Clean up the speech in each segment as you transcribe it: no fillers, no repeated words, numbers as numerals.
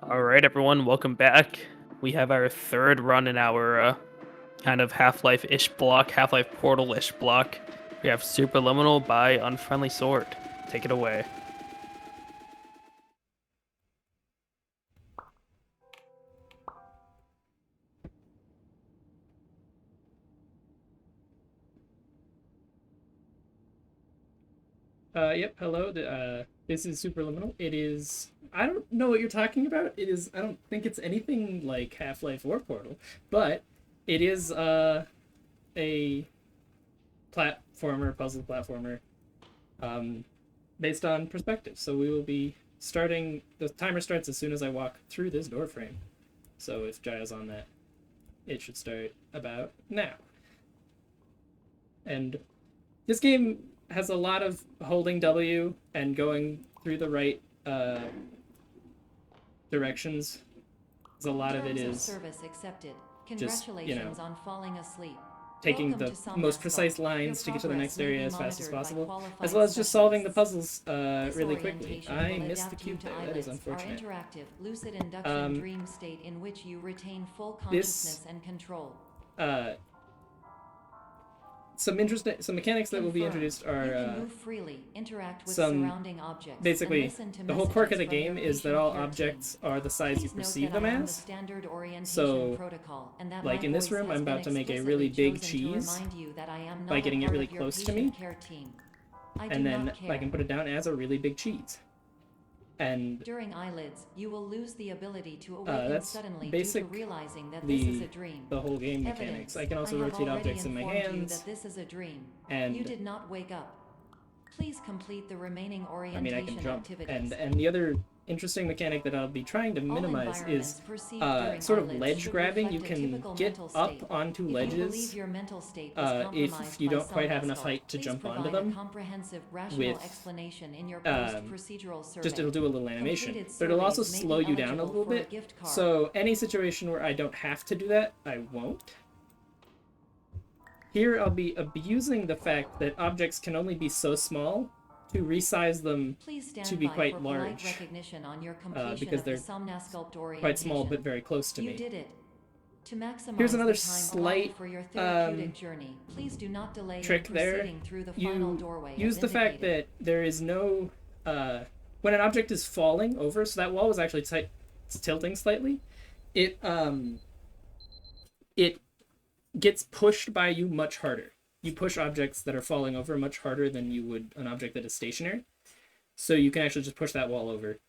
All right, everyone, welcome back. We have our third run in our kind of Half-Life-ish block, Half-Life Portal-ish block. We have Superliminal by Unfriendly Sword. Take it away. Yep, hello. This is Superliminal. It is. I don't know what you're talking about. It is. I don't think it's anything like Half-Life or Portal, but it is a platformer, puzzle platformer, um, based on perspective. So we will be starting. The timer starts as soon as I walk through this door frame. So if Jaya's on that, it should start about now. And this game has a lot of holding W and going through the right directions. A lot of it is service accepted. just, Congratulations on falling asleep. taking Welcome the to most Salmasco. precise Your lines to get to the progress next may area be as fast as monitored by possible, qualified as well as just solving the specialists. puzzles This really quickly. orientation I will missed the adapt you cube to there. That is eyelids, our unfortunate. interactive, lucid induction Um, dream state in which you retain full this consciousness and control. uh, some mechanics that will be Confirmed. introduced You are can move freely, interact with some surrounding objects, and basically listen to the whole quirk of messages the from your game is that patient all care objects team. are the size you Please note perceive that them I am the as. standard orientation So, protocol, and that like my in this voice room, has I'm been about to make a explicitly really big chosen to cheese remind you that I am by not a getting it part really of your close to patient me, care team. I do and then not I can care. put it down as a really big cheese. And During eyelids, you will lose the ability to awaken that's suddenly due to basically realizing that this is a dream. the whole game Evidence. mechanics. I can also I have rotate already objects in my informed you hands, that this is a dream. You and did not wake up. Please complete the remaining I orientation can jump. activities. And the other interesting mechanic that I'll be trying to All minimize is environments perceived during sort of eyelids ledge should grabbing. You reflect a can typical get mental up state. onto If you believe ledges your mental state was if compromised you by don't quite have enough Salmasco, height to please jump onto provide them. a comprehensive, rational With explanation in your um, post-procedural survey. just it'll do a little animation, Completed but it'll also surveys may slow be you down a eligible little for a bit. gift card. So any situation where I don't have to do that, I won't. Here I'll be abusing the fact that objects can only be so small to resize them Please stand to be by quite for polite large, recognition on your completion because of the they're Somnasculpt orientation. quite small but very close to You me. did it. To maximize Here's another the time slight allotted for your therapeutic journey, please do not delay trick in there. proceeding through the final You doorway use as the fact indicated. that there is no when an object is falling over, so that wall was actually tilting slightly. It gets pushed by you much harder. You push objects that are falling over much harder than you would an object that is stationary. So you can actually just push that wall over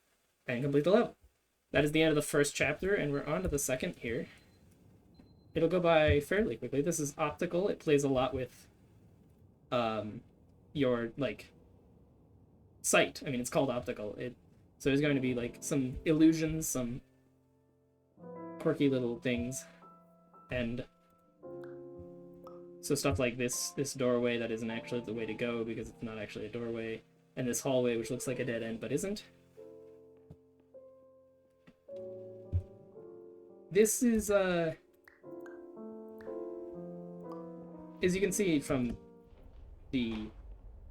and complete the level. That is the end of the first chapter, and we're on to the second here. It'll go by fairly quickly. This is optical. It plays a lot with your like sight. I mean, it's called optical. So there's going to be like some illusions, some quirky little things, and so stuff like this doorway that isn't actually the way to go because it's not actually a doorway, and this hallway which looks like a dead end but isn't. This is as you can see from the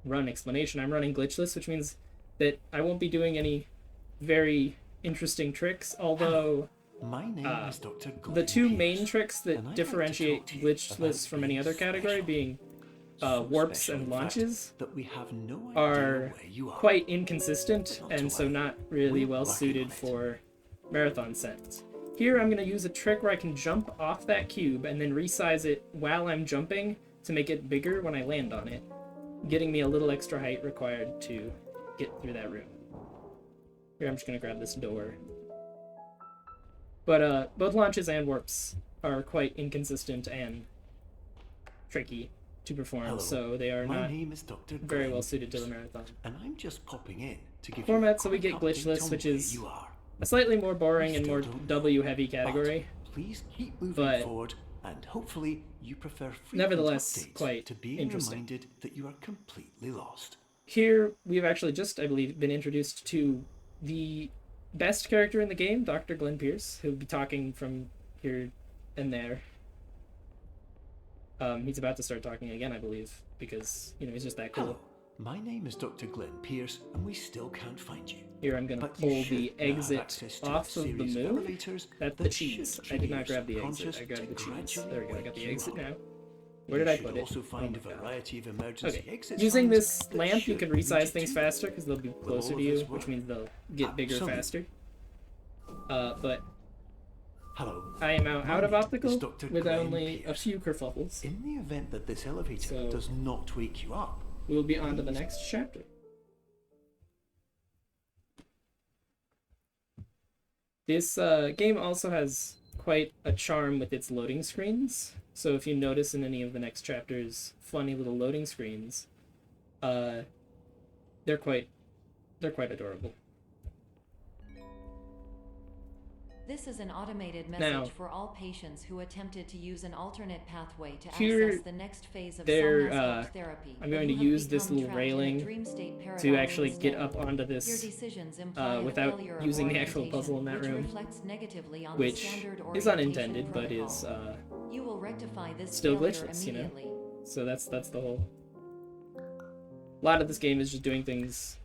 run explanation, I'm running glitchless, which means that I won't be doing any very interesting tricks, although My name is Dr. the two main Pierce, tricks and that I'd like differentiate to talk to you glitchless about from any being other category, special. being So warps special, and in fact, launches, that we have no idea are where you are. quite inconsistent Not to and so worry. not really We're well working suited on it. for marathon sets. Here I'm going to use a trick where I can jump off that cube and then resize it while I'm jumping to make it bigger when I land on it, getting me a little extra height required to get through that room. Here I'm just going to grab this door. But both launches and warps are quite inconsistent and tricky to perform, Hello. so they are My not name is Dr. very Glenn well suited to the Pierce, marathon. and I'm just popping in to give Format, you so we get quick update glitchless, on which where is you are. a slightly more boring We and more still don't know, W-heavy category. But please keep moving but forward, and hopefully you prefer frequent nevertheless updates quite to being interesting. reminded that you are completely lost. Here, we've actually just, I believe, been introduced to the best character in the game, Dr. Glenn Pierce, who'll be talking from here and there. He's about to start talking again, I believe, because, he's just that cool. Hello. my name is Dr. Glenn Pierce, and we still can't find you. Here I'm going to But you pull should the now have exit access to a off of the series moon. elevators That's the that cheese. should I did trigger not your grab the exit. subconscious I grabbed the to cheese. gradually There we go. I got the wake you exit up. now. Where did I You put should it? also find Oh a my God. variety of emergency Okay. exit Using signs this that lamp, you should can lead resize things to- faster because they'll be Will closer all to of you, this which work? means they'll get bigger Absolutely. faster. But Hello. I am out My of name is optical Dr. with Glenn only a Pierce. few kerfuffles. In the event that this elevator So- does not wake you up, We'll be on to the next chapter. This game also has quite a charm with its loading screens. So if you notice in any of the next chapters, funny little loading screens, they're quite adorable. This is an automated Now, message for all patients who attempted to use an alternate pathway to here access the next phase of there, Somnus therapy. I'm but going you to have use this become little trapped in a railing dream state to paradigm actually get instead. up onto Your this decisions imply a without failure of using the actual orientation, puzzle in that which room, reflects negatively on which the standard is orientation unintended, but protocol. is You will rectify this still failure glitchless, you know? immediately. So that's the whole. A lot of this game is just doing things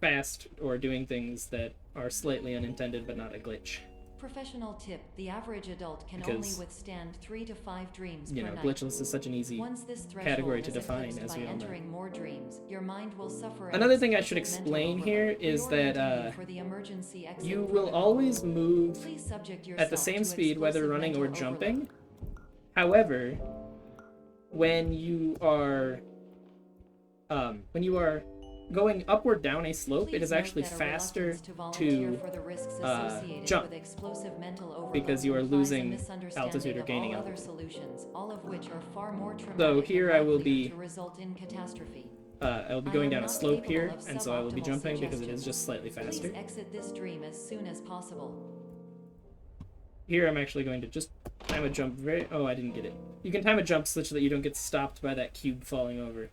fast or doing things that are slightly unintended but not a glitch. Professional tip: the average adult can only Because, withstand 3 to 5 dreams you per know, night. glitchless is such an easy Once this threshold category to is define, eclipsed as by we all know. entering more dreams, your mind will suffer an Another thing I should explosive mental explain here overload. is that Reorienting you for the emergency exit you will protocol. always move Please subject at the yourself same to speed, whether explosive running or mental jumping. overload. However, when you are going up or down a slope, it Please is note actually that a faster reluctance to volunteer to for the risks associated jump, with explosive mental overload because you are implies a losing misunderstanding altitude or of gaining all other altitude. solutions, all of which are far more traumatic So here and I will likely be to result in catastrophe. I will be I going am down a not slope capable here, of and so I will be suboptimal jumping because it is suggestions. just slightly faster. Please exit this dream as soon as possible. Here I'm actually going to just time a jump oh, I didn't get it. You can time a jump such that you don't get stopped by that cube falling over.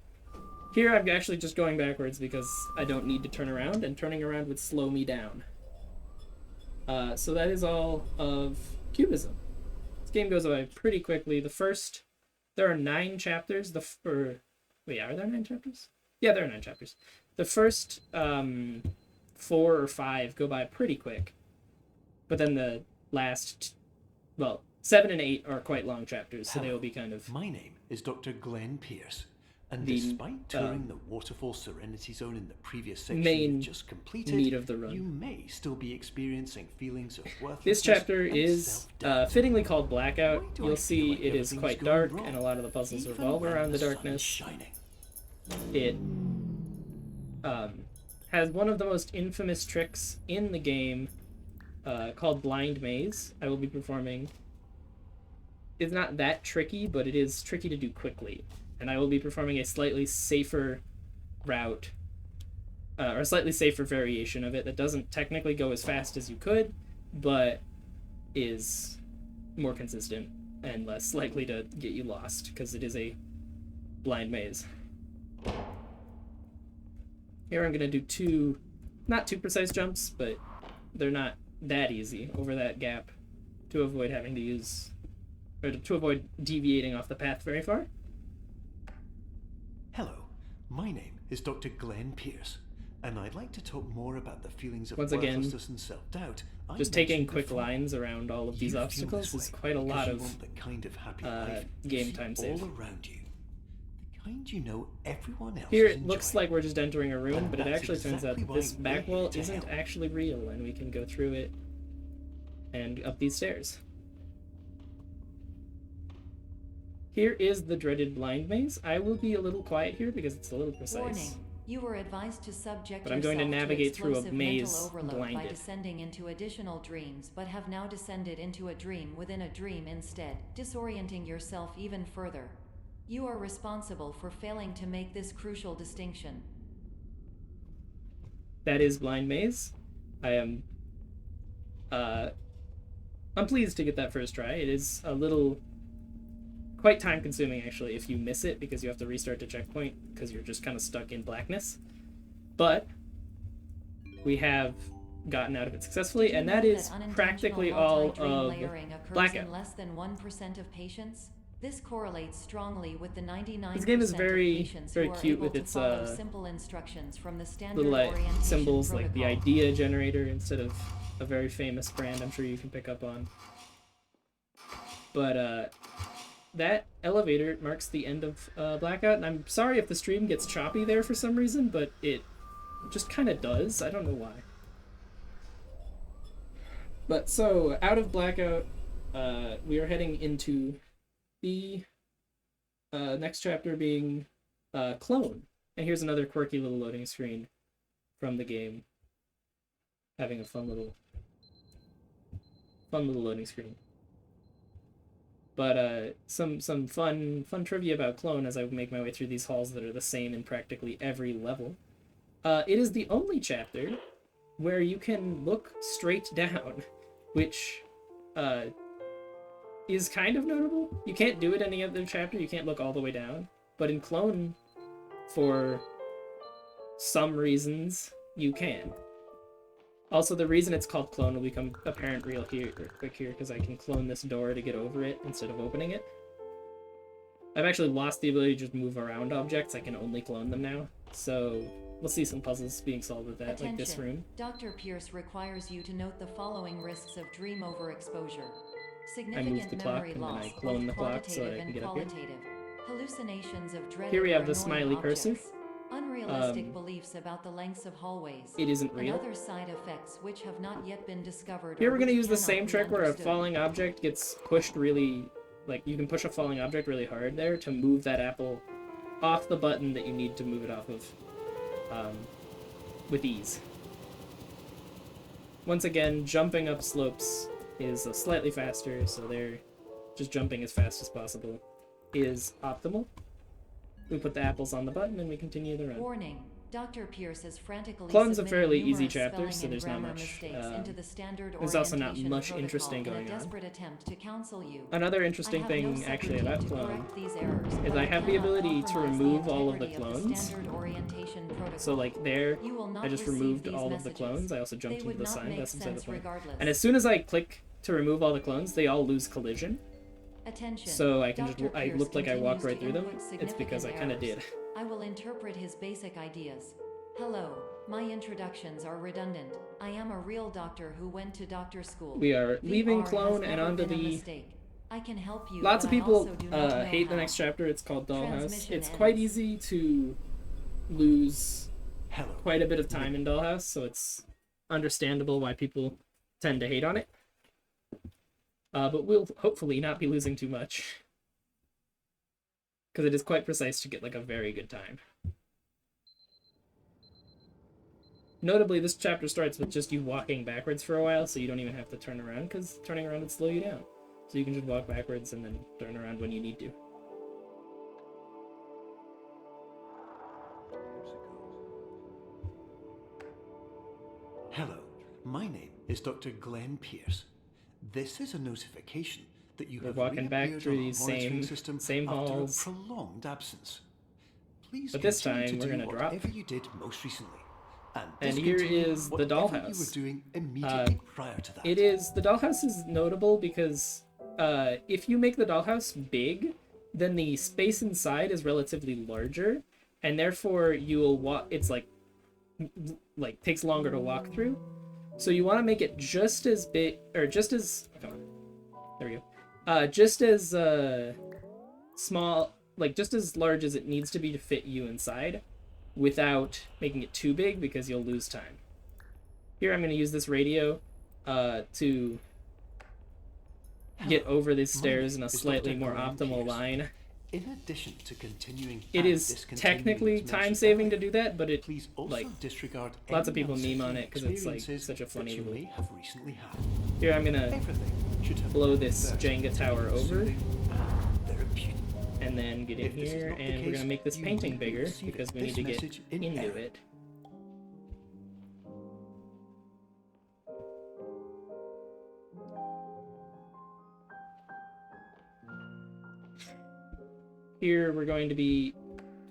Here I'm actually just going backwards because I don't need to turn around, and turning around would slow me down. So that is all of Cubism. This game goes away pretty quickly. There are 9 chapters. Wait, are there 9 chapters? Yeah, there are 9 chapters. The first 4 or 5 go by pretty quick. But then the last, 7 and 8 are quite long chapters, so they will be kind of... my name is Dr. Glenn Pierce, and The, despite touring the Waterfall Serenity Zone in the previous section main you've just completed, meat of the run. you may still be experiencing feelings of worthlessness. This chapter and is self-doubt. fittingly called Blackout. Why do I You'll feel see like it is everything's quite going dark, wrong, and a lot of the puzzles even revolve when around the sun is darkness. shining? It has one of the most infamous tricks in the game called Blind Maze. I will be performing. It's not that tricky, but it is tricky to do quickly. And I will be performing a slightly safer route, or a slightly safer variation of it that doesn't technically go as fast as you could, but is more consistent and less likely to get you lost, because it is a blind maze. Here I'm going to do 2, not too precise jumps, but they're not that easy over that gap to avoid having to use, or to avoid deviating off the path very far. Hello, my name is Dr. Glenn Pierce, and I'd like to talk more about the feelings of Once again, worthlessness and self-doubt. I Just taking mentioned quick before. lines around all of these You feel obstacles this is way quite a lot because you of want the kind of happy life you game see time all save. around you, the kind you know everyone else Here is it looks enjoying. like we're just entering a room, but it That's actually turns out exactly that this why back we're wall here to isn't help. actually real, and we can go through it and up these stairs. Here is the dreaded blind maze. I will be a little quiet here because it's a little precise. Warning. You were advised to subject But I'm going to yourself navigate through a explosive maze mental overload by blinded. descending into additional dreams, but have now descended into a dream within a dream instead, disorienting yourself even further. You are responsible for failing to make this crucial distinction. That is blind maze. I am I'm pleased to get that first try. It is a little quite time consuming actually if you miss it, because you have to restart the checkpoint because you're just kind of stuck in blackness. But we have gotten out of it successfully, Did you and that know is unintentional practically all multi-dream of layering occurs Blackout. in less than 1% of patients? This correlates strongly with the 99% This game is of very, patients very who are cute able with to its follow simple instructions from the standard little orientation symbols like the protocol. idea generator instead of a very famous brand I'm sure you can pick up on. But that elevator marks the end of Blackout, and I'm sorry if the stream gets choppy there for some reason, but it just kind of does. I don't know why. But so, out of Blackout, we are heading into the next chapter being Clone. And here's another quirky little loading screen from the game. Having a fun little loading screen. But some fun trivia about Clone as I make my way through these halls that are the same in practically every level. It is the only chapter where you can look straight down, which is kind of notable. You can't do it any other chapter, you can't look all the way down. But in Clone, for some reasons, you can. Also, the reason it's called Clone will become apparent real quick here, because I can clone this door to get over it instead of opening it. I've actually lost the ability to just move around objects, I can only clone them now. So, we'll see some puzzles being solved with that, like this room. Dr. Pierce requires you to note the following risks of dream overexposure. I move the Significant clock, memory and then loss, I clone the both clock so that I quantitative can and get up here. qualitative. Hallucinations of dreaded Here we have or the annoying smiley cursor. objects. Unrealistic beliefs about the lengths of hallways. It isn't And real. other side effects which have not yet been discovered. Here or we're going to which use the cannot same be trick where a understood. falling object gets pushed really... Like, you can push a falling object really hard there to move that apple off the button that you need to move it off of with ease. Once again, jumping up slopes is slightly faster, so they're just jumping as fast as possible is optimal. We put the apples on the button and we continue the run. Warning. Dr. Pierce is frantically Clone's a submitting fairly easy numerous chapter, spelling so and there's not grammar much, mistakes into the standard there's also not orientation much protocol interesting in going a on. desperate attempt to counsel you. Another I interesting have no thing actually subroutine about to Clone correct these errors, is but I have the cannot ability to compromise remove the all of the integrity clones. standard orientation protocol. So like there, You will not I just receive removed these all of the messages. clones. I also jumped They into would the not sign. make That's inside the sense plane. regardless. And as soon as I click to remove all the clones, they all lose collision. Attention. So I can Dr. just I Pierce looked like I walked continues right to through them. input It's because I significant kind of errors. did. I will interpret his basic ideas. Hello, my introductions are redundant. I am a real doctor who went to doctor school. We are leaving VR Clone has and never onto been a the... mistake. I can help you. Lots of but I people also do not know hate the how. next chapter. It's called Dollhouse. Transmission It's quite ends. easy to lose Hello. quite a bit of time in Dollhouse, so it's understandable why people tend to hate on it. But we'll hopefully not be losing too much. Because it is quite precise to get like a very good time. Notably, this chapter starts with just you walking backwards for a while, so you don't even have to turn around, because turning around would slow you down. So you can just walk backwards and then turn around when you need to. Hello, my name is Dr. Glenn Pierce. This is a notification that you We're have walking back reappeared through on our these monitoring system same after halls. a prolonged absence. Please But this continue time, to we're do gonna drop. whatever you did most recently. And here discontinue is the whatever you dollhouse. were doing immediately prior to that. The dollhouse is notable because if you make the dollhouse big, then the space inside is relatively larger, and therefore you'll walk. It's like takes longer to walk through. So you want to make it just as big, or just as come on, there we go. Just as small, like just as large as it needs to be to fit you inside, without making it too big because you'll lose time. Here I'm going to use this radio to get over these stairs in a is slightly Dr. more Glenn optimal Pierce. line. In addition to continuing It and is discontinuing technically its mention time-saving to earlier, do that, but it please also like disregard lots of any people meme on unsettling it 'cause it's, like, experiences such a funny that you little- may have recently had. here I'm going to Everything should have blow been this first, Jenga tower over, soothing, and therapeutic. and then get in If this is here, not the and we're case, going to make this you painting may be bigger receiving because we need this to get message in into error. it. Here we're going to be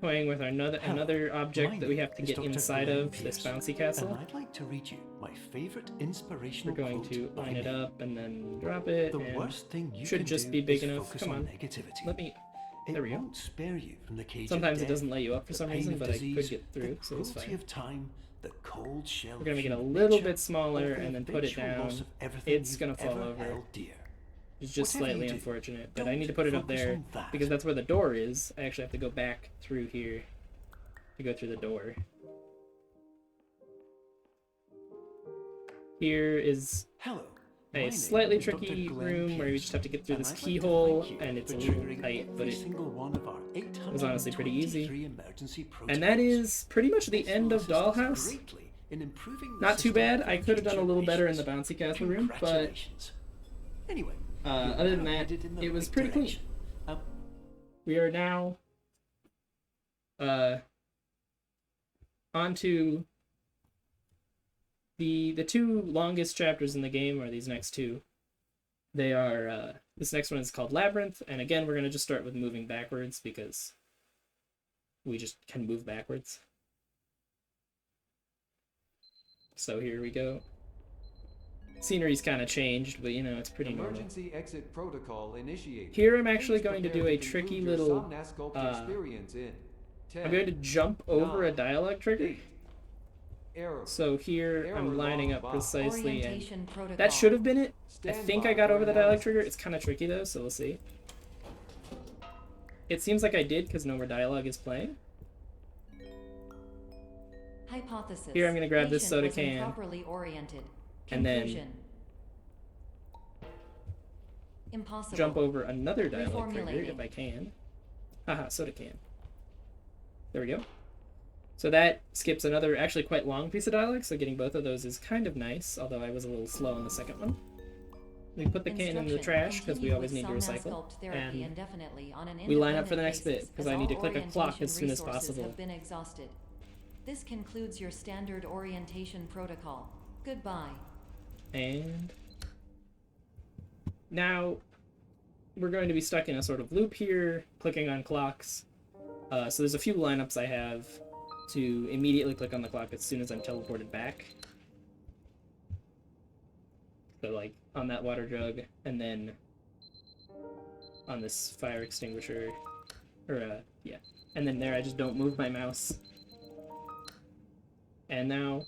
toying with another object that we have to get inside of this bouncy castle. And I'd like to read you my favorite inspirational We're going quote to by line it name. up and then drop it. The And worst thing you should can just do be big is enough. focus Come on. negativity. Let me. It There we go. won't spare you from the cage Sometimes of it doesn't death, let you up for the some pain reason, of but I disease, could get through, the so it's cruelty fine. of time, the cold shell We're gonna make it a human little nature, bit smaller or the and then put it eventual down. loss of everything It's you've gonna fall ever over. held dear. It's just Whatever slightly you do, unfortunate, but I don't need to put it up focus there on that. because that's where the door is. I actually have to go back through here to go through the door. Here is Hello. My a name slightly is Dr. tricky Glenn room where you Pierce, just have to get through and this I'd like to keyhole, thank you and it's for a little triggering tight, but every it single one of our was honestly pretty easy. 823 emergency and that protocols. is pretty much the This end will of assist us Dollhouse. greatly in improving the Not too system bad. for I could have done a future little better in the patients. bouncy castle room, but Congratulations. Anyway, other than that, headed in the it was right pretty clean. direction. We are now on to the two longest chapters in the game are these next two. They are this next one is called Labyrinth, and again we're gonna just start with moving backwards because we just can move backwards. So here we go. Scenery's kind of changed, but you know, it's pretty normal. Emergency exit protocol initiated. Here I'm actually Please going to prepare do a conclude tricky your little Somnasculpt experience in 10, I'm going to jump over a 9, dialogue trigger. 8. Error. So here Error I'm lining up log precisely, and Orientation protocol. that should have been it. I Stand think by I got for over the dialogue analysis. trigger. It's kind of tricky though, so we'll see. It seems like I did because no more dialogue is playing. Hypothesis. Here, I'm gonna grab this Patient soda was can. improperly oriented. And then Conclusion. Impossible. Jump over another dialogue trigger Reformulating. if I can. Haha, soda can. There we go. So that skips another actually quite long piece of dialogue, so getting both of those is kind of nice, although I was a little slow on the second one. We put the can in the Instruction. trash because we Continue always need with to recycle. Somnasculpt therapy And indefinitely on an we line up for the independent next bit, basis, 'cause as I need to all click a clock as soon as orientation possible. Have been exhausted. This concludes your standard orientation protocol. Goodbye. And now we're going to be stuck in a sort of loop here, clicking on clocks. So there's a few lineups I have to immediately click on the clock as soon as I'm teleported back. So like on that water jug, and then on this fire extinguisher, or yeah. And then there I just don't move my mouse. And now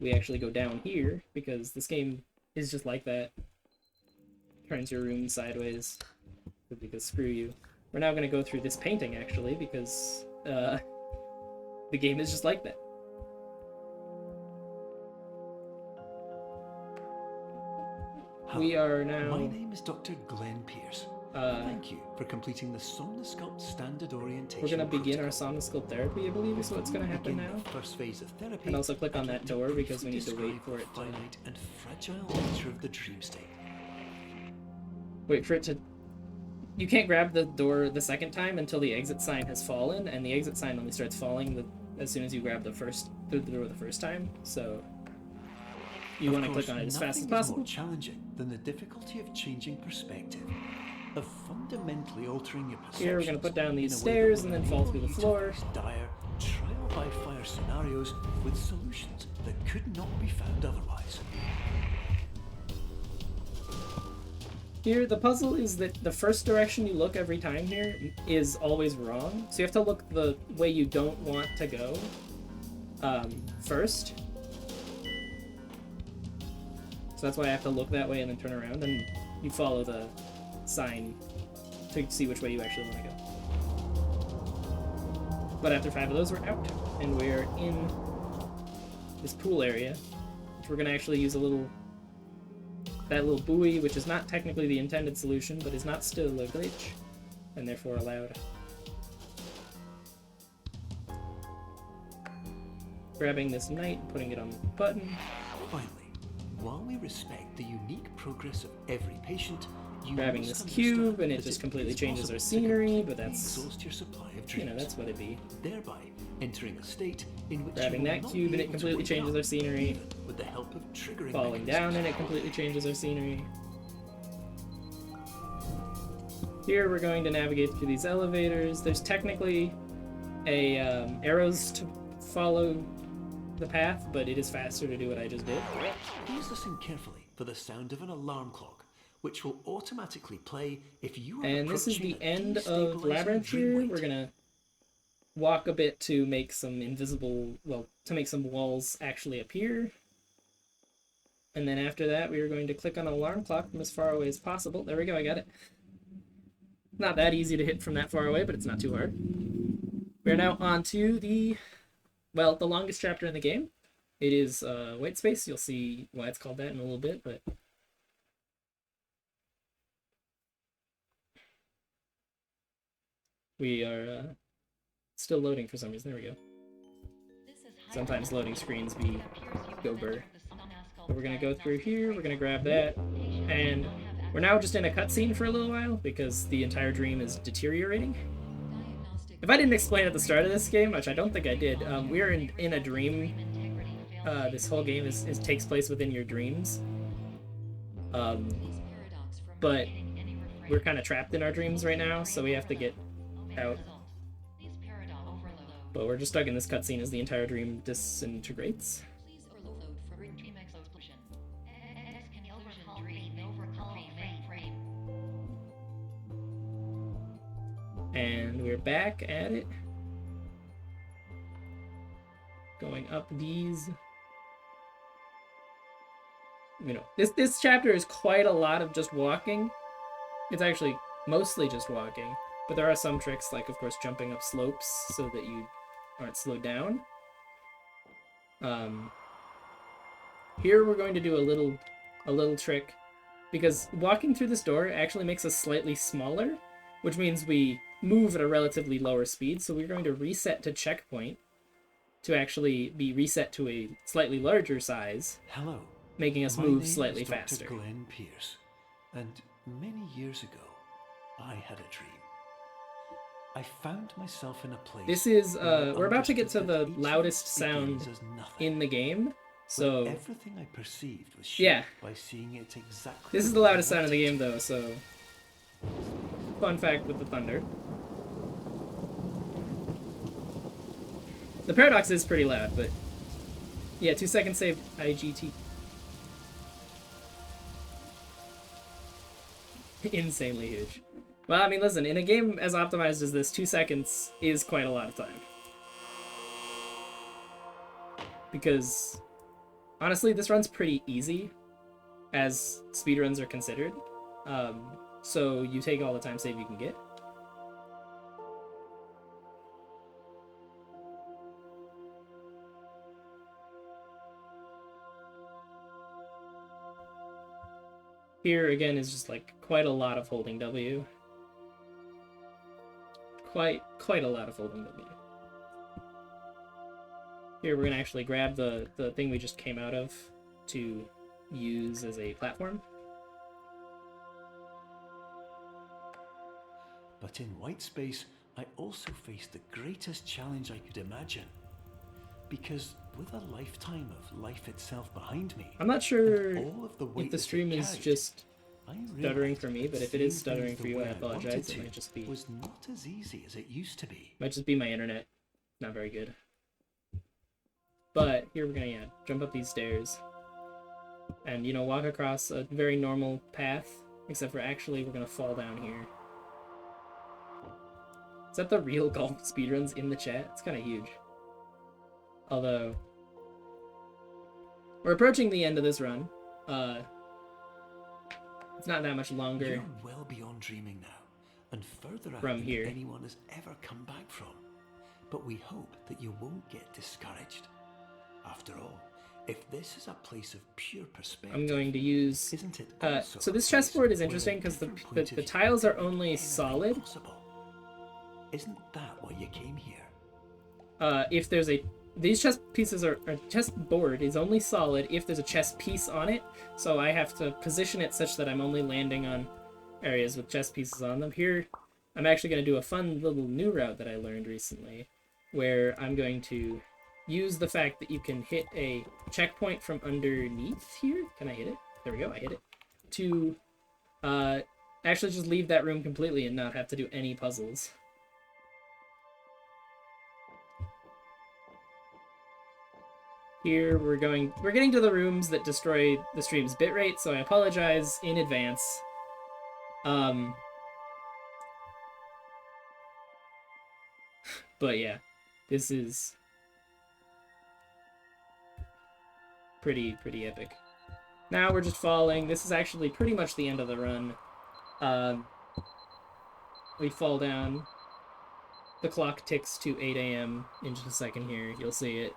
we actually go down here because this game is just like that. Turns your room sideways because screw you. We're now going to go through this painting actually because the game is just like that. We are now. My name is Dr. Glenn Pierce. Thank you for completing the Somnasculpt Standard Orientation. We're going to begin our protocol. Somnasculpt therapy, I believe is what's going to happen Begin now. the first phase of therapy, And also click on I'd that like to door because we briefly need to wait describe for the it to- finite and fragile nature of the dream state. Wait for it to. You can't grab the door the second time until the exit sign has fallen, and the exit sign only starts falling as soon as you grab through the door the first time. So you Of want to click course, on it as fast as nothing is possible. more challenging than the difficulty of changing perspective, of fundamentally altering your perception. Here, we're gonna put down these stairs and then fall through the floor. Dire trial by fire scenarios with solutions that could not be found otherwise. Here, the puzzle is that the first direction you look every time here is always wrong. So you have to look the way you don't want to go first. So that's why I have to look that way and then turn around, and you follow the sign to see which way you actually want to go. But after 5 of those, we're out, and we're in this pool area, which we're going to actually use that little buoy, which is not technically the intended solution, but is not still a glitch, and therefore allowed. Grabbing this knight, putting it on the button. Finally, while we respect the unique progress of every patient, you Grabbing must this cube, understand and it that just it completely is changes our possible to scenery, completely but that's, exhaust your supply of you dreams, know, that's what it'd be. thereby entering a state in which Grabbing you will that not cube, be and it able to completely wake changes up, our scenery. even with the help of triggering Falling down, mechanisms. and it completely changes our scenery. Here we're going to navigate through these elevators. There's technically arrows to follow the path, but it is faster to do what I just did. Please listen carefully for the sound of an alarm clock, which will automatically play if you are And this is approaching the a end of destabilizing Labyrinth here. dream We're weight. gonna walk a bit to make some to make some walls actually appear. And then after that, we are going to click on alarm clock from as far away as possible. There we go, I got it. Not that easy to hit from that far away, but it's not too hard. We're now on to the longest chapter in the game. It is White Space. You'll see why it's called that in a little bit, but we are still loading for some reason. There we go. Sometimes loading screens go burr. So we're gonna go through here, we're gonna grab that, and we're now just in a cutscene for a little while because the entire dream is deteriorating. If I didn't explain at the start of this game, which I don't think I did, we are in a dream. This whole game takes place within your dreams. But we're kind of trapped in our dreams right now, so we have to get out. But we're just stuck in this cutscene as the entire dream disintegrates. And we're back at it. Going up these. This chapter is quite a lot of just walking. It's actually mostly just walking, but there are some tricks, like of course jumping up slopes so that you aren't slowed down. Here we're going to do a little trick, because walking through this door actually makes us slightly smaller, which means we move at a relatively lower speed. So we're going to reset to checkpoint to actually be reset to a slightly larger size. Hello. Making us My move name slightly is Dr. faster. Glenn Pierce, and many years ago, I had a dream. I found myself in a place. This is where I we're about to get to understood the that each loudest of us begins sound as nothing, in the game. where So everything I perceived was shaped yeah, by seeing it exactly. this is the as I loudest sound in the wanted game to. though. So fun fact with the thunder. The paradox is pretty loud, but yeah, 2 seconds save IGT. Insanely huge. Well, I mean, listen, in a game as optimized as this, 2 seconds is quite a lot of time. Because, honestly, this run's pretty easy, as speedruns are considered. So you take all the time save you can get. Here, again, is just, like, quite a lot of holding W. Quite a lot of holding W. Here, we're gonna actually grab the thing we just came out of to use as a platform. But in White Space, I also faced the greatest challenge I could imagine. Because with a lifetime of life itself behind me, I'm not sure and all of the weight if the that it stream is carried, just I stuttering realized for me, that but if it is seeing stuttering things for the you, I way apologize. wanted It to might just be was not as easy as it used to be. my internet. Not very good. But here we're gonna jump up these stairs. And walk across a very normal path. Except for actually we're gonna fall down here. Is that the real golf speedruns in the chat? It's kinda huge. Although we're approaching the end of this run. It's not that much longer. You're well beyond dreaming now, and further out From than here. anyone has ever come back from. But we hope that you won't get discouraged. After all, if this is a place of pure perspective, I'm going to use... isn't it also so this a place chessboard is where a interesting because different point the of view tiles are can make only anything solid. possible? Isn't that why you came here? If there's these chess pieces or chess board is only solid if there's a chess piece on it, so I have to position it such that I'm only landing on areas with chess pieces on them. Here, I'm actually going to do a fun little new route that I learned recently, where I'm going to use the fact that you can hit a checkpoint from underneath here. Can I hit it? There we go, I hit it. To actually just leave that room completely and not have to do any puzzles. Here we're getting to the rooms that destroy the stream's bitrate, so I apologize in advance. But yeah, this is pretty epic. Now we're just falling. This is actually pretty much the end of the run. We fall down. The clock ticks to 8 a.m. in just a second here. You'll see it.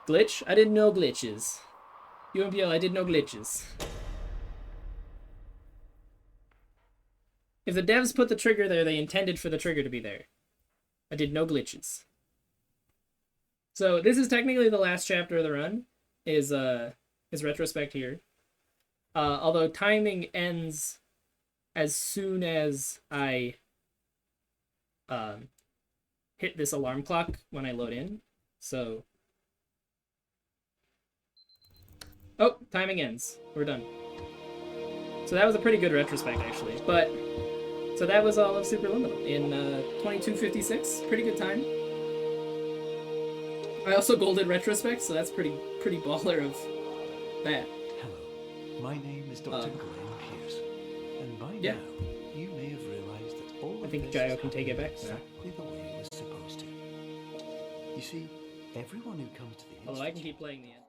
Glitch? I didn't know glitches. UMPL, I did no glitches. If the devs put the trigger there, they intended for the trigger to be there. I did no glitches. So this is technically the last chapter of the run, is retrospect here. Although timing ends as soon as I hit this alarm clock when I load in. So oh, timing ends. We're done. So that was a pretty good retrospect actually. But so that was all of Superliminal in 2256. Pretty good time. I also golded retrospect, so that's pretty baller of that. Hello, my name is Dr. Glenn Pierce, and by yeah. now you may have realized that all I of think this Jayo has can take it back happened now. exactly the way it was supposed to. You see, everyone who comes to the Although I can Institute keep playing the end.